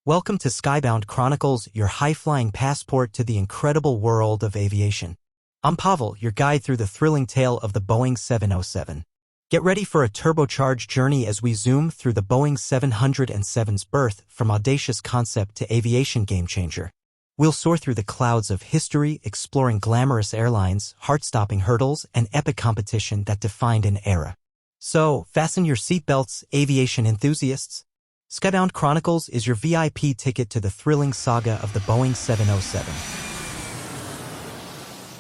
Welcome to Skybound Chronicles, your high-flying passport to the incredible world of aviation. I'm Pavel, your guide through the thrilling tale of the Boeing 707. Get ready for a turbocharged journey as we zoom through the Boeing 707's birth from audacious concept to aviation game-changer. We'll soar through the clouds of history, exploring glamorous airlines, heart-stopping hurdles, and epic competition that defined an era. So, fasten your seatbelts, aviation enthusiasts. Skybound Chronicles is your VIP ticket to the thrilling saga of the Boeing 707.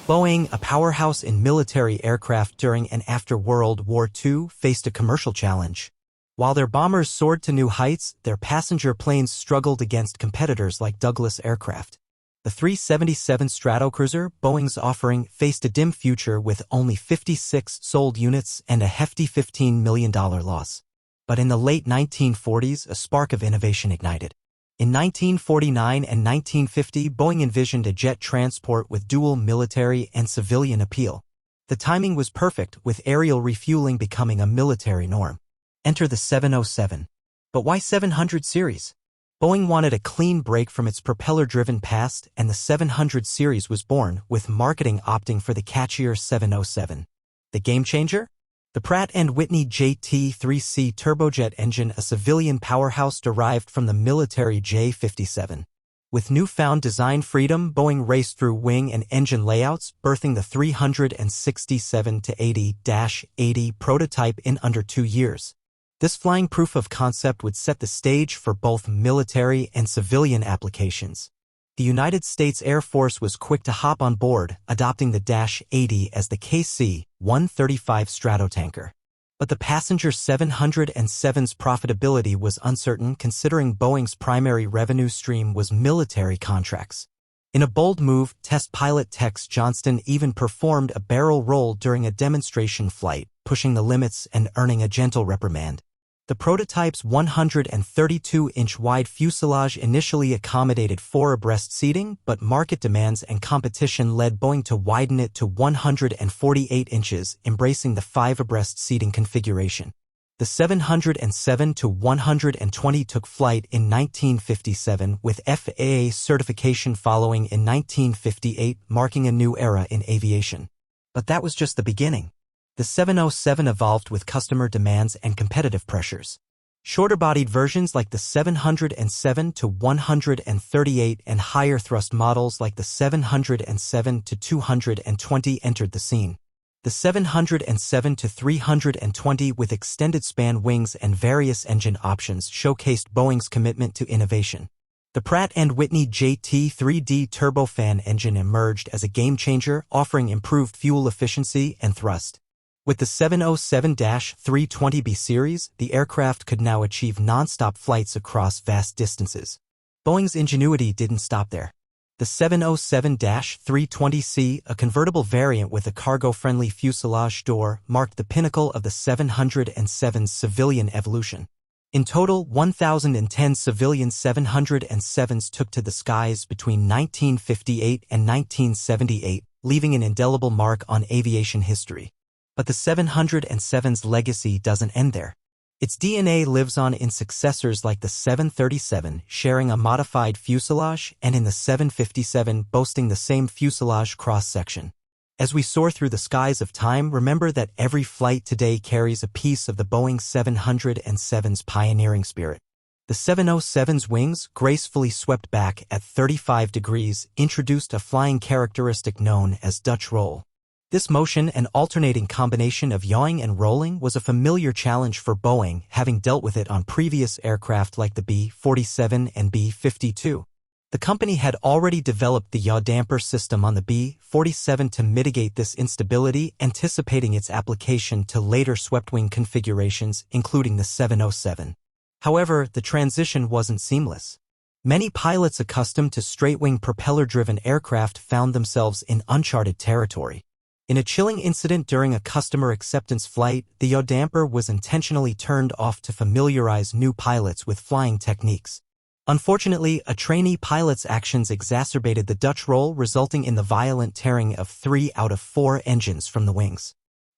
Boeing, a powerhouse in military aircraft during and after World War II, faced a commercial challenge. While their bombers soared to new heights, their passenger planes struggled against competitors like Douglas Aircraft. The 377 Stratocruiser, Boeing's offering, faced a dim future with only 56 sold units and a hefty $15 million loss. But in the late 1940s, a spark of innovation ignited. In 1949 and 1950, Boeing envisioned a jet transport with dual military and civilian appeal. The timing was perfect, with aerial refueling becoming a military norm. Enter the 707. But why 700 series? Boeing wanted a clean break from its propeller-driven past, and the 700 series was born, with marketing opting for the catchier 707. The game-changer? The Pratt & Whitney JT3C turbojet engine, a civilian powerhouse derived from the military J57. With newfound design freedom, Boeing raced through wing and engine layouts, birthing the 367-80-80 prototype in under 2 years. This flying proof of concept would set the stage for both military and civilian applications. The United States Air Force was quick to hop on board, adopting the -80 as the KC-135 Stratotanker. But the passenger 707's profitability was uncertain, considering Boeing's primary revenue stream was military contracts. In a bold move, test pilot Tex Johnston even performed a barrel roll during a demonstration flight, pushing the limits and earning a gentle reprimand. The prototype's 132-inch wide fuselage initially accommodated 4 abreast seating, but market demands and competition led Boeing to widen it to 148 inches, embracing the 5 abreast seating configuration. The 707-120 took flight in 1957, with FAA certification following in 1958, marking a new era in aviation. But that was just the beginning. The 707 evolved with customer demands and competitive pressures. Shorter-bodied versions like the 707-138 and higher thrust models like the 707-220 entered the scene. The 707-320 with extended span wings and various engine options showcased Boeing's commitment to innovation. The Pratt & Whitney JT3D turbofan engine emerged as a game-changer, offering improved fuel efficiency and thrust. With the 707-320B series, the aircraft could now achieve non-stop flights across vast distances. Boeing's ingenuity didn't stop there. The 707-320C, a convertible variant with a cargo-friendly fuselage door, marked the pinnacle of the 707's civilian evolution. In total, 1,010 civilian 707s took to the skies between 1958 and 1978, leaving an indelible mark on aviation history. But the 707's legacy doesn't end there. Its DNA lives on in successors like the 737, sharing a modified fuselage, and in the 757, boasting the same fuselage cross-section. As we soar through the skies of time, remember that every flight today carries a piece of the Boeing 707's pioneering spirit. The 707's wings, gracefully swept back at 35 degrees, introduced a flying characteristic known as Dutch roll. This motion, an alternating combination of yawing and rolling, was a familiar challenge for Boeing, having dealt with it on previous aircraft like the B-47 and B-52. The company had already developed the yaw damper system on the B-47 to mitigate this instability, anticipating its application to later swept-wing configurations, including the 707. However, the transition wasn't seamless. Many pilots accustomed to straight-wing propeller-driven aircraft found themselves in uncharted territory. In a chilling incident during a customer acceptance flight, the yaw damper was intentionally turned off to familiarize new pilots with flying techniques. Unfortunately, a trainee pilot's actions exacerbated the Dutch roll, resulting in the violent tearing of 3 out of 4 engines from the wings.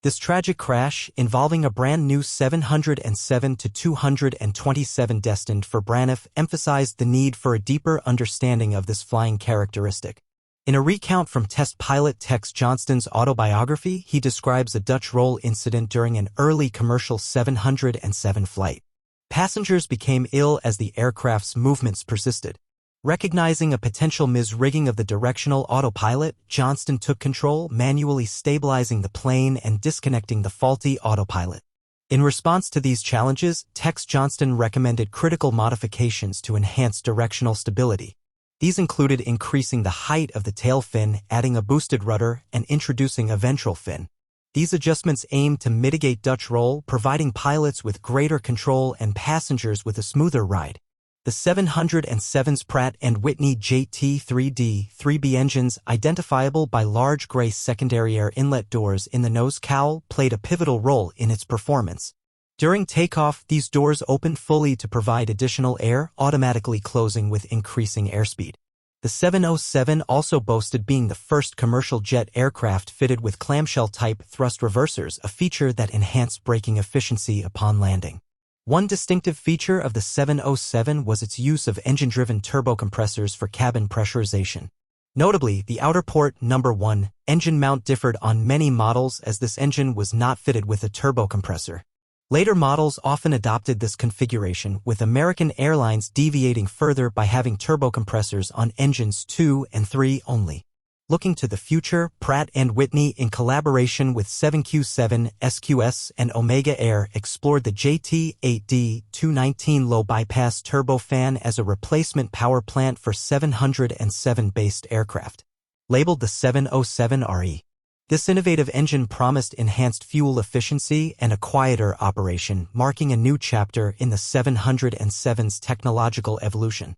This tragic crash, involving a brand new 707-227 destined for Braniff, emphasized the need for a deeper understanding of this flying characteristic. In a recount from test pilot Tex Johnston's autobiography, he describes a Dutch roll incident during an early commercial 707 flight. Passengers became ill as the aircraft's movements persisted. Recognizing a potential misrigging of the directional autopilot, Johnston took control, manually stabilizing the plane and disconnecting the faulty autopilot. In response to these challenges, Tex Johnston recommended critical modifications to enhance directional stability. These included increasing the height of the tail fin, adding a boosted rudder, and introducing a ventral fin. These adjustments aimed to mitigate Dutch roll, providing pilots with greater control and passengers with a smoother ride. The 707's Pratt & Whitney JT3D-3B engines, identifiable by large gray secondary air inlet doors in the nose cowl, played a pivotal role in its performance. During takeoff, these doors opened fully to provide additional air, automatically closing with increasing airspeed. The 707 also boasted being the first commercial jet aircraft fitted with clamshell-type thrust reversers, a feature that enhanced braking efficiency upon landing. One distinctive feature of the 707 was its use of engine-driven turbocompressors for cabin pressurization. Notably, the outer port No. 1 engine mount differed on many models as this engine was not fitted with a turbocompressor. Later models often adopted this configuration, with American Airlines deviating further by having turbocompressors on engines 2 and 3 only. Looking to the future, Pratt & Whitney, in collaboration with 7Q7, SQS, and Omega Air, explored the JT8D-219 low-bypass turbofan as a replacement power plant for 707-based aircraft. Labeled the 707RE. This innovative engine promised enhanced fuel efficiency and a quieter operation, marking a new chapter in the 707's technological evolution.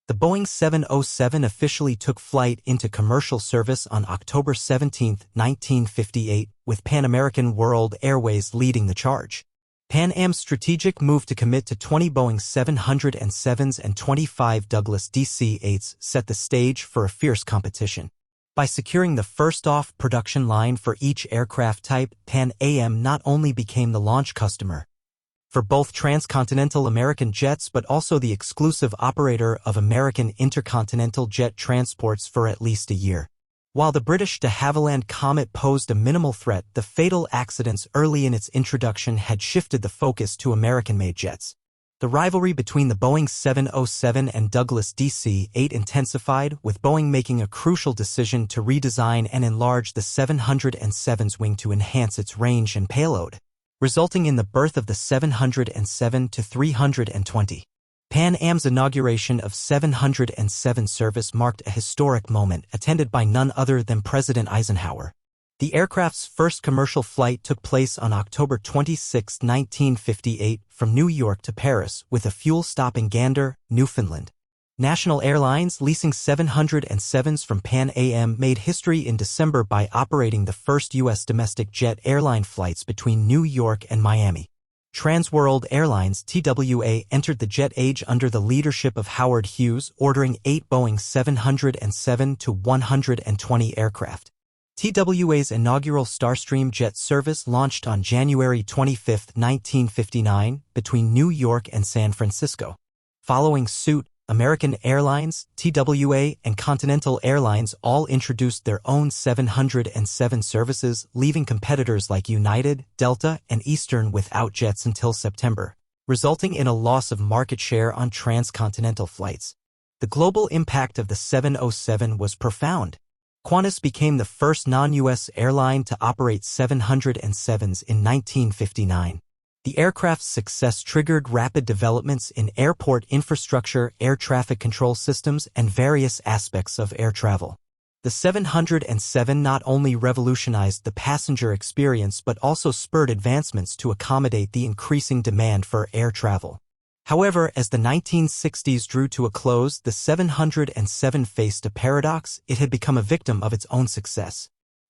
The Boeing 707 officially took flight into commercial service on October 17, 1958, with Pan American World Airways leading the charge. Pan Am's strategic move to commit to 20 Boeing 707s and 25 Douglas DC-8s set the stage for a fierce competition. By securing the first-off production line for each aircraft type, Pan Am not only became the launch customer for both transcontinental American jets but also the exclusive operator of American intercontinental jet transports for at least a year. While the British de Havilland Comet posed a minimal threat, the fatal accidents early in its introduction had shifted the focus to American-made jets. The rivalry between the Boeing 707 and Douglas DC-8 intensified, with Boeing making a crucial decision to redesign and enlarge the 707's wing to enhance its range and payload, resulting in the birth of the 707-320. Pan Am's inauguration of 707 service marked a historic moment, attended by none other than President Eisenhower. The aircraft's first commercial flight took place on October 26, 1958, from New York to Paris, with a fuel stop in Gander, Newfoundland. National Airlines, leasing 707s from Pan Am, made history in December by operating the first U.S. domestic jet airline flights between New York and Miami. Transworld Airlines, TWA, entered the jet age under the leadership of Howard Hughes, ordering 8 Boeing 707-120 aircraft. TWA's inaugural Starstream jet service launched on January 25, 1959, between New York and San Francisco. Following suit, American Airlines, TWA, and Continental Airlines all introduced their own 707 services, leaving competitors like United, Delta, and Eastern without jets until September, resulting in a loss of market share on transcontinental flights. The global impact of the 707 was profound. Qantas became the first non-U.S. airline to operate 707s in 1959. The aircraft's success triggered rapid developments in airport infrastructure, air traffic control systems, and various aspects of air travel. The 707 not only revolutionized the passenger experience but also spurred advancements to accommodate the increasing demand for air travel. However, as the 1960s drew to a close, the 707 faced a paradox. It had become a victim of its own success.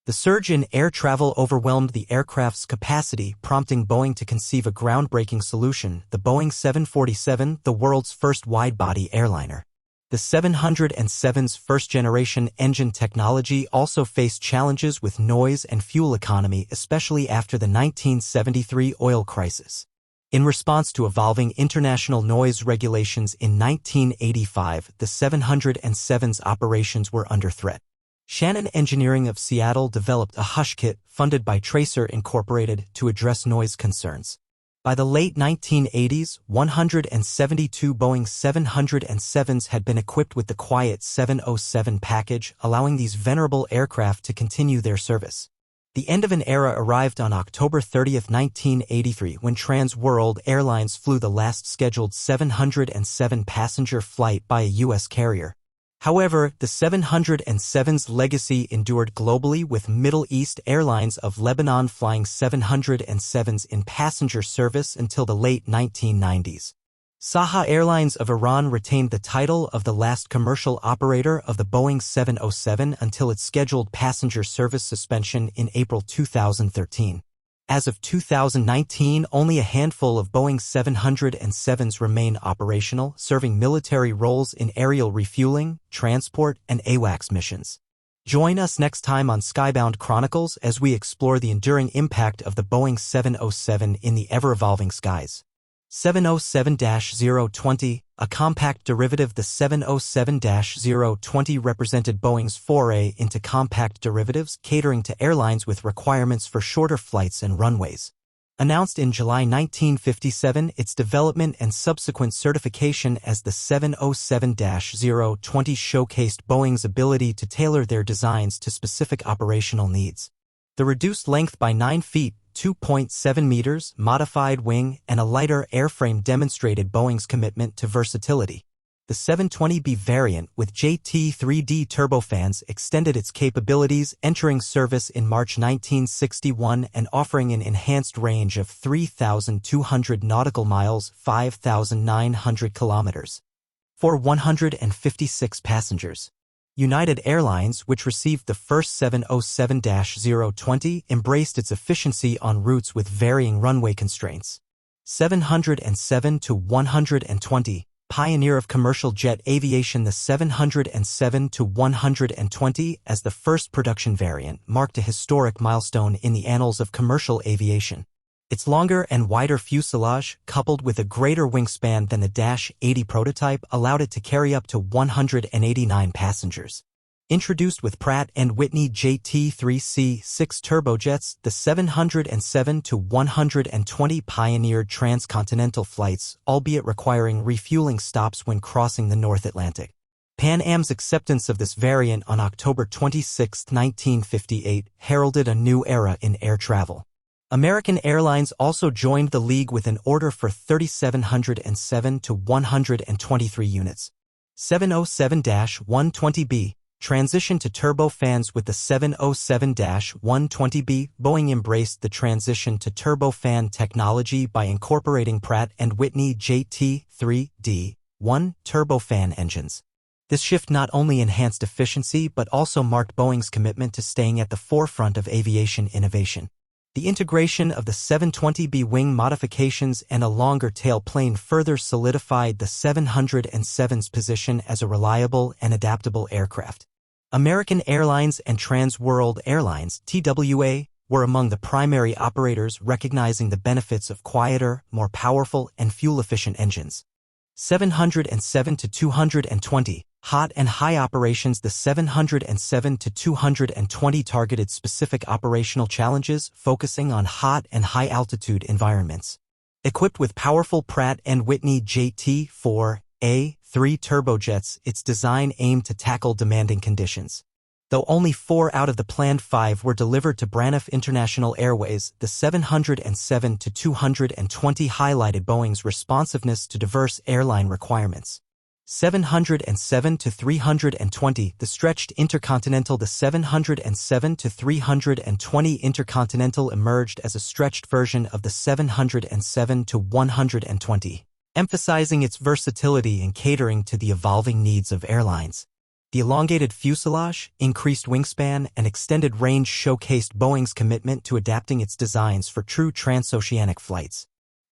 The surge in air travel overwhelmed the aircraft's capacity, prompting Boeing to conceive a groundbreaking solution, the Boeing 747, the world's first wide-body airliner. The 707's first-generation engine technology also faced challenges with noise and fuel economy, especially after the 1973 oil crisis. In response to evolving international noise regulations in 1985, the 707's operations were under threat. Shannon Engineering of Seattle developed a hush kit funded by Tracer Incorporated to address noise concerns. By the late 1980s, 172 Boeing 707s had been equipped with the Quiet 707 package, allowing these venerable aircraft to continue their service. The end of an era arrived on October 30, 1983, when Trans World Airlines flew the last scheduled 707 passenger flight by a U.S. carrier. However, the 707's legacy endured globally, with Middle East Airlines of Lebanon flying 707s in passenger service until the late 1990s. Saha Airlines of Iran retained the title of the last commercial operator of the Boeing 707 until its scheduled passenger service suspension in April 2013. As of 2019, only a handful of Boeing 707s remain operational, serving military roles in aerial refueling, transport, and AWACS missions. Join us next time on Skybound Chronicles as we explore the enduring impact of the Boeing 707 in the ever-evolving skies. 707-020, a compact derivative. The 707-020 represented Boeing's foray into compact derivatives, catering to airlines with requirements for shorter flights and runways. Announced in July 1957, its development and subsequent certification as the 707-020 showcased Boeing's ability to tailor their designs to specific operational needs. The reduced length by 9 feet, 2.7 meters, modified wing, and a lighter airframe demonstrated Boeing's commitment to versatility. The 720B variant with JT3D turbofans extended its capabilities, entering service in March 1961 and offering an enhanced range of 3,200 nautical miles, 5,900 kilometers. For 156 passengers. United Airlines, which received the first 707-020, embraced its efficiency on routes with varying runway constraints. 707-120, pioneer of commercial jet aviation. The 707-120, as the first production variant, marked a historic milestone in the annals of commercial aviation. Its longer and wider fuselage, coupled with a greater wingspan than the Dash 80 prototype, allowed it to carry up to 189 passengers. Introduced with Pratt & Whitney JT3C-6 turbojets, the 707-120 pioneered transcontinental flights, albeit requiring refueling stops when crossing the North Atlantic. Pan Am's acceptance of this variant on October 26, 1958, heralded a new era in air travel. American Airlines also joined the league with an order for 3,707-123 units. 707-120B, transition to turbofans. With the 707-120B, Boeing embraced the transition to turbofan technology by incorporating Pratt & Whitney JT3D-1 turbofan engines. This shift not only enhanced efficiency but also marked Boeing's commitment to staying at the forefront of aviation innovation. The integration of the 720B wing modifications and a longer tail plane further solidified the 707's position as a reliable and adaptable aircraft. American Airlines and Trans World Airlines (TWA) were among the primary operators, recognizing the benefits of quieter, more powerful, and fuel-efficient engines. 707-220, hot and high operations. The 707-220 targeted specific operational challenges, focusing on hot and high-altitude environments. Equipped with powerful Pratt & Whitney JT4A-3 turbojets, its design aimed to tackle demanding conditions. Though only 4 out of the planned 5 were delivered to Braniff International Airways, the 707-220 highlighted Boeing's responsiveness to diverse airline requirements. 707-320, the stretched intercontinental. The 707-320 intercontinental emerged as a stretched version of the 707-120, emphasizing its versatility and catering to the evolving needs of airlines. The elongated fuselage, increased wingspan, and extended range showcased Boeing's commitment to adapting its designs for true transoceanic flights.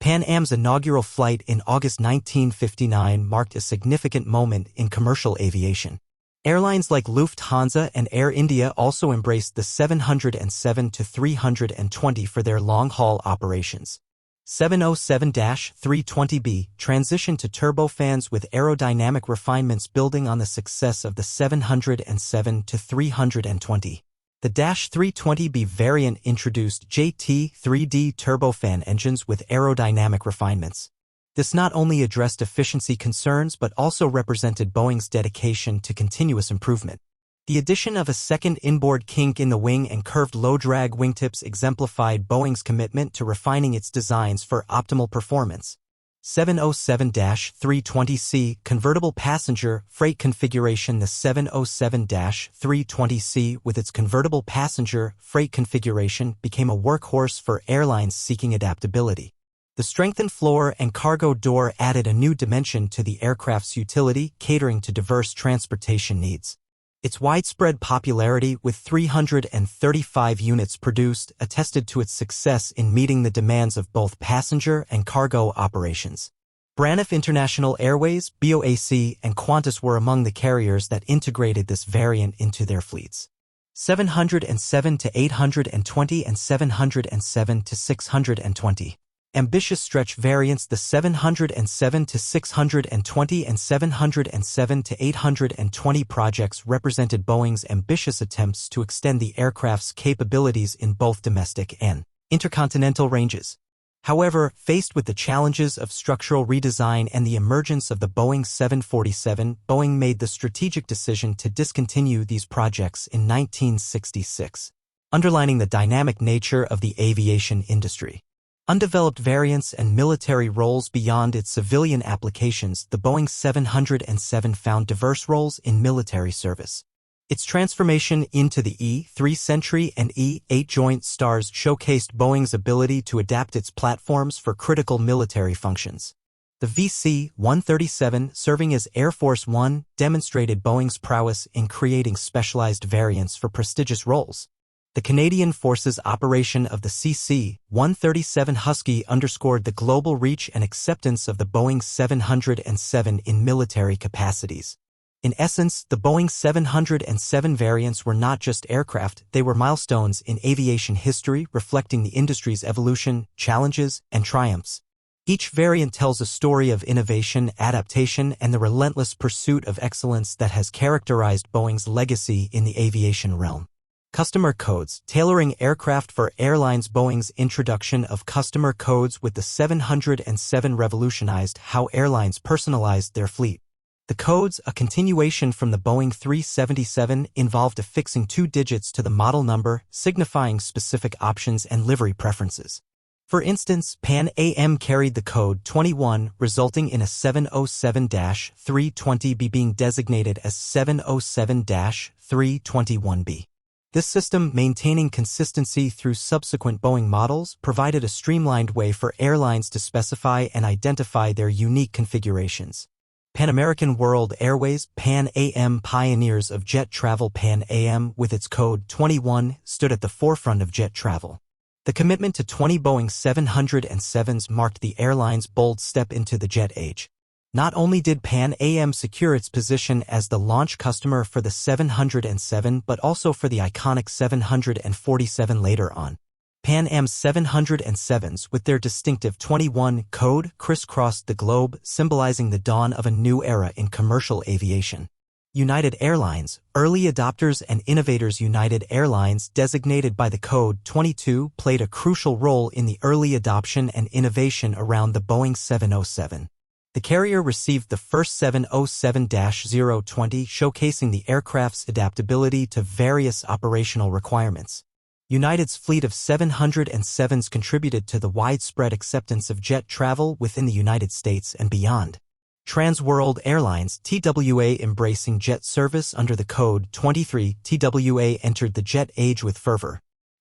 Pan Am's inaugural flight in August 1959 marked a significant moment in commercial aviation. Airlines like Lufthansa and Air India also embraced the 707-320 for their long-haul operations. 707-320B transitioned to turbofans with aerodynamic refinements building on the success of the 707-320. The -320B variant introduced JT3D turbofan engines with aerodynamic refinements. This not only addressed efficiency concerns but also represented Boeing's dedication to continuous improvement. The addition of a second inboard kink in the wing and curved low-drag wingtips exemplified Boeing's commitment to refining its designs for optimal performance. 707-320C convertible passenger freight configuration. The 707-320C with its convertible passenger freight configuration became a workhorse for airlines seeking adaptability. The strengthened floor and cargo door added a new dimension to the aircraft's utility, catering to diverse transportation needs. Its widespread popularity, with 335 units produced, attested to its success in meeting the demands of both passenger and cargo operations. Braniff International Airways, BOAC, and Qantas were among the carriers that integrated this variant into their fleets. 707-820 and 707-620. Ambitious stretch variants. The 707-620 and 707-820 projects represented Boeing's ambitious attempts to extend the aircraft's capabilities in both domestic and intercontinental ranges. However, faced with the challenges of structural redesign and the emergence of the Boeing 747, Boeing made the strategic decision to discontinue these projects in 1966, underlining the dynamic nature of the aviation industry. Undeveloped variants and military roles. Beyond its civilian applications, the Boeing 707 found diverse roles in military service. Its transformation into the E-3 Sentry and E-8 Joint Stars showcased Boeing's ability to adapt its platforms for critical military functions. The VC-137, serving as Air Force One, demonstrated Boeing's prowess in creating specialized variants for prestigious roles. The Canadian Forces operation of the CC-137 Husky underscored the global reach and acceptance of the Boeing 707 in military capacities. In essence, the Boeing 707 variants were not just aircraft, they were milestones in aviation history, reflecting the industry's evolution, challenges, and triumphs. Each variant tells a story of innovation, adaptation, and the relentless pursuit of excellence that has characterized Boeing's legacy in the aviation realm. Customer codes. Tailoring aircraft for airlines. Boeing's introduction of customer codes with the 707 revolutionized how airlines personalized their fleet. The codes, a continuation from the Boeing 377, involved affixing 2 digits to the model number, signifying specific options and livery preferences. For instance, Pan Am carried the code 21, resulting in a 707-320B being designated as 707-321B. This system, maintaining consistency through subsequent Boeing models, provided a streamlined way for airlines to specify and identify their unique configurations. Pan American World Airways, Pan Am, pioneers of jet travel. Pan Am, with its code 21, stood at the forefront of jet travel. The commitment to 20 Boeing 707s marked the airline's bold step into the jet age. Not only did Pan Am secure its position as the launch customer for the 707 but also for the iconic 747 later on. Pan Am's 707s, with their distinctive 21 code, crisscrossed the globe, symbolizing the dawn of a new era in commercial aviation. United Airlines, early adopters and innovators. United Airlines, designated by the code 22, played a crucial role in the early adoption and innovation around the Boeing 707. The carrier received the first 707-020, showcasing the aircraft's adaptability to various operational requirements. United's fleet of 707s contributed to the widespread acceptance of jet travel within the United States and beyond. Transworld Airlines, TWA, embracing jet service under the code 23, TWA entered the jet age with fervor.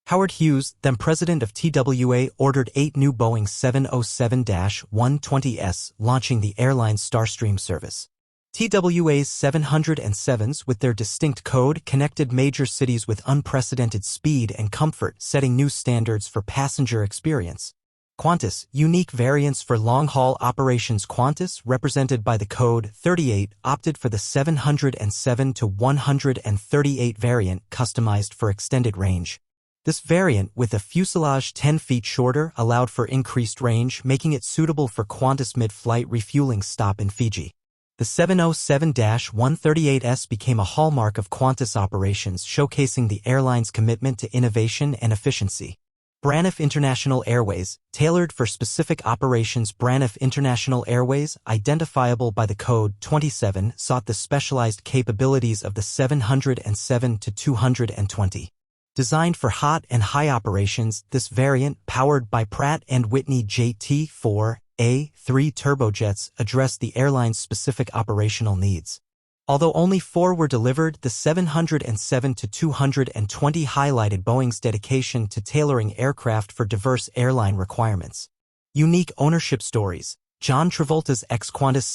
Howard Hughes, then president of TWA, ordered 8 new Boeing 707-120s, launching the airline's Starstream service. TWA's 707s, with their distinct code, connected major cities with unprecedented speed and comfort, setting new standards for passenger experience. Qantas, unique variants for long-haul operations. Qantas, represented by the code 38, opted for the 707 to 138 variant customized for extended range. This variant, with a fuselage 10 feet shorter, allowed for increased range, making it suitable for Qantas mid-flight refueling stop in Fiji. The 707-138S became a hallmark of Qantas operations, showcasing the airline's commitment to innovation and efficiency. Braniff International Airways, tailored for specific operations. Braniff International Airways, identifiable by the code 27, sought the specialized capabilities of the 707-220. Designed for hot and high operations, this variant, powered by Pratt & Whitney JT4A3 turbojets, addressed the airline's specific operational needs. Although only 4 were delivered, the 707-220 highlighted Boeing's dedication to tailoring aircraft for diverse airline requirements. Unique ownership stories. John Travolta's ex-Qantas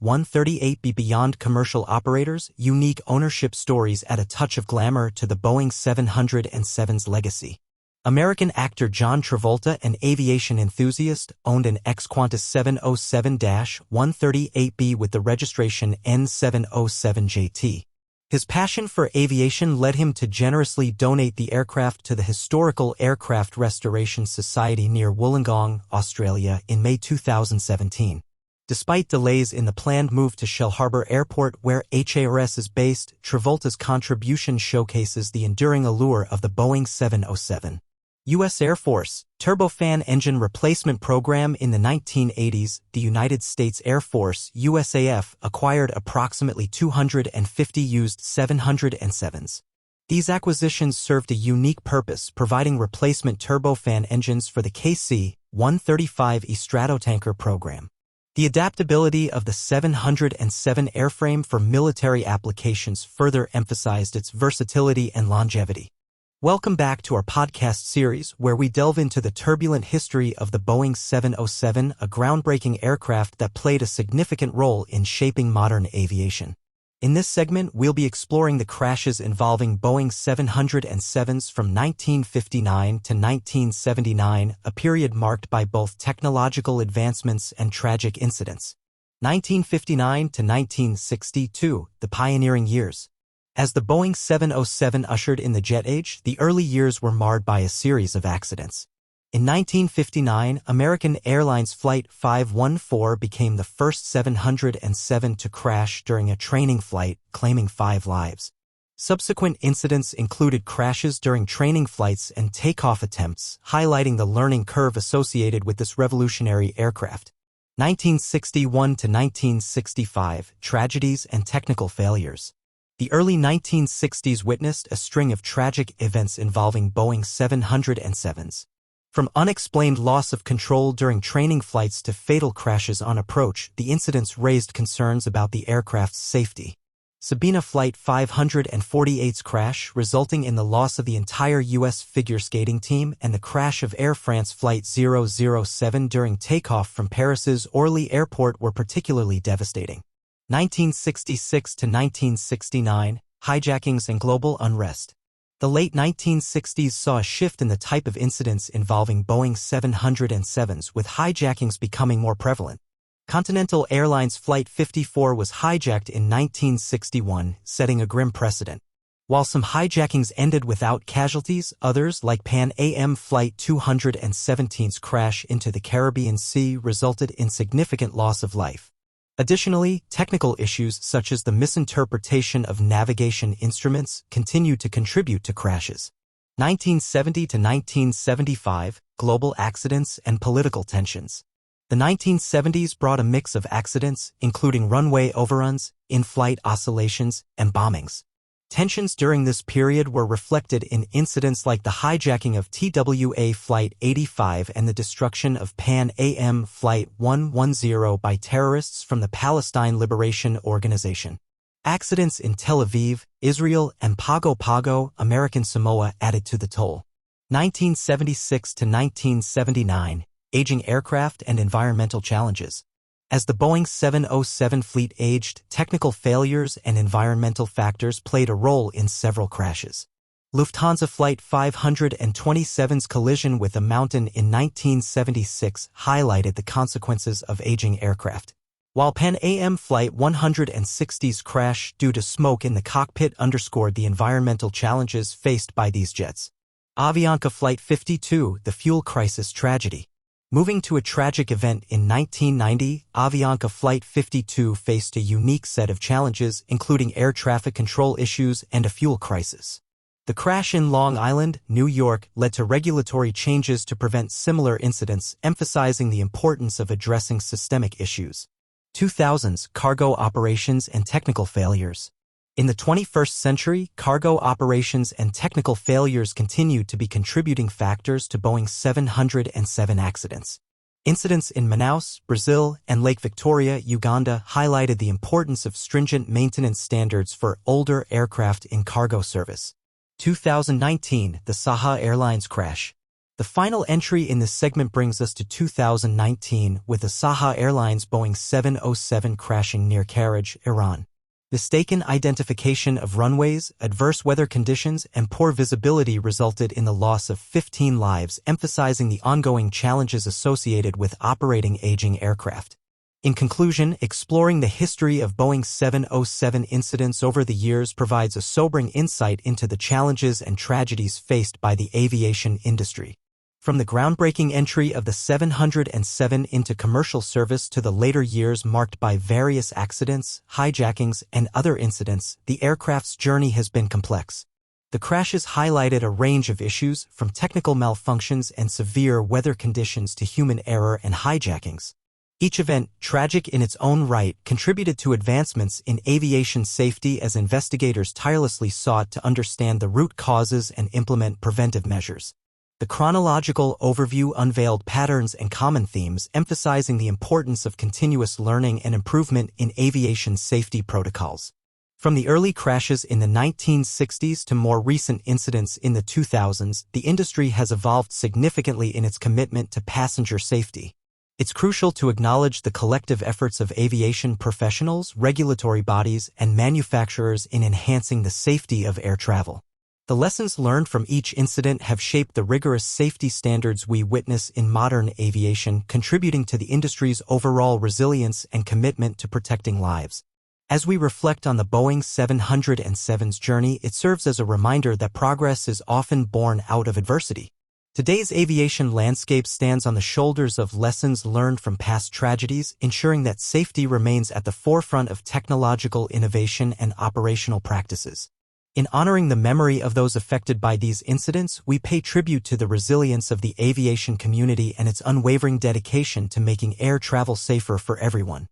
707-138B. Beyond commercial operators, unique ownership stories add a touch of glamour to the Boeing 707's legacy. American actor John Travolta, an aviation enthusiast, owned an ex-Qantas 707-138B with the registration N707JT. His passion for aviation led him to generously donate the aircraft to the Historical Aircraft Restoration Society near Wollongong, Australia, in May 2017. Despite delays in the planned move to Shell Harbour Airport, where HARS is based, Travolta's contribution showcases the enduring allure of the Boeing 707. U.S. Air Force turbofan engine replacement program. In the 1980s, the United States Air Force USAF acquired approximately 250 used 707s. These acquisitions served a unique purpose, providing replacement turbofan engines for the KC-135E Stratotanker program. The adaptability of the 707 airframe for military applications further emphasized its versatility and longevity. Welcome back to our podcast series, where we delve into the turbulent history of the Boeing 707, a groundbreaking aircraft that played a significant role in shaping modern aviation. In this segment, we'll be exploring the crashes involving Boeing 707s from 1959 to 1979, a period marked by both technological advancements and tragic incidents. 1959 to 1962, the pioneering years. As the Boeing 707 ushered in the jet age, the early years were marred by a series of accidents. In 1959, American Airlines Flight 514 became the first 707 to crash during a training flight, claiming 5 lives. Subsequent incidents included crashes during training flights and takeoff attempts, highlighting the learning curve associated with this revolutionary aircraft. 1961 to 1965, tragedies and technical failures. The early 1960s witnessed a string of tragic events involving Boeing 707s. From unexplained loss of control during training flights to fatal crashes on approach, the incidents raised concerns about the aircraft's safety. Sabena Flight 548's crash, resulting in the loss of the entire U.S. figure skating team, and the crash of Air France Flight 007 during takeoff from Paris's Orly Airport were particularly devastating. 1966 to 1969, hijackings and global unrest. The late 1960s saw a shift in the type of incidents involving Boeing 707s, with hijackings becoming more prevalent. Continental Airlines Flight 54 was hijacked in 1961, setting a grim precedent. While some hijackings ended without casualties, others, like Pan Am Flight 217's crash into the Caribbean Sea, resulted in significant loss of life. Additionally, technical issues such as the misinterpretation of navigation instruments continued to contribute to crashes. 1970 to 1975, global accidents and political tensions. The 1970s brought a mix of accidents, including runway overruns, in-flight oscillations, and bombings. Tensions during this period were reflected in incidents like the hijacking of TWA Flight 85 and the destruction of Pan Am Flight 110 by terrorists from the Palestine Liberation Organization. Accidents in Tel Aviv, Israel, and Pago Pago, American Samoa added to the toll. 1976 to 1979, aging aircraft and environmental challenges. As the Boeing 707 fleet aged, technical failures and environmental factors played a role in several crashes. Lufthansa Flight 527's collision with a mountain in 1976 highlighted the consequences of aging aircraft, while Pan Am Flight 160's crash due to smoke in the cockpit underscored the environmental challenges faced by these jets. Avianca Flight 52, the fuel crisis tragedy. Moving to a tragic event in 1990, Avianca Flight 52 faced a unique set of challenges, including air traffic control issues and a fuel crisis. The crash in Long Island, New York, led to regulatory changes to prevent similar incidents, emphasizing the importance of addressing systemic issues. 2000s cargo operations and technical failures. In the 21st century, cargo operations and technical failures continued to be contributing factors to Boeing's 707 accidents. Incidents in Manaus, Brazil, and Lake Victoria, Uganda highlighted the importance of stringent maintenance standards for older aircraft in cargo service. 2019, the Saha Airlines crash. The final entry in this segment brings us to 2019 with the Saha Airlines Boeing 707 crashing near Karaj, Iran. Mistaken identification of runways, adverse weather conditions, and poor visibility resulted in the loss of 15 lives, emphasizing the ongoing challenges associated with operating aging aircraft. In conclusion, exploring the history of Boeing 707 incidents over the years provides a sobering insight into the challenges and tragedies faced by the aviation industry. From the groundbreaking entry of the 707 into commercial service to the later years marked by various accidents, hijackings, and other incidents, the aircraft's journey has been complex. The crashes highlighted a range of issues, from technical malfunctions and severe weather conditions to human error and hijackings. Each event, tragic in its own right, contributed to advancements in aviation safety as investigators tirelessly sought to understand the root causes and implement preventive measures. The chronological overview unveiled patterns and common themes, emphasizing the importance of continuous learning and improvement in aviation safety protocols. From the early crashes in the 1960s to more recent incidents in the 2000s, the industry has evolved significantly in its commitment to passenger safety. It's crucial to acknowledge the collective efforts of aviation professionals, regulatory bodies, and manufacturers in enhancing the safety of air travel. The lessons learned from each incident have shaped the rigorous safety standards we witness in modern aviation, contributing to the industry's overall resilience and commitment to protecting lives. As we reflect on the Boeing 707's journey, it serves as a reminder that progress is often born out of adversity. Today's aviation landscape stands on the shoulders of lessons learned from past tragedies, ensuring that safety remains at the forefront of technological innovation and operational practices. In honoring the memory of those affected by these incidents, we pay tribute to the resilience of the aviation community and its unwavering dedication to making air travel safer for everyone.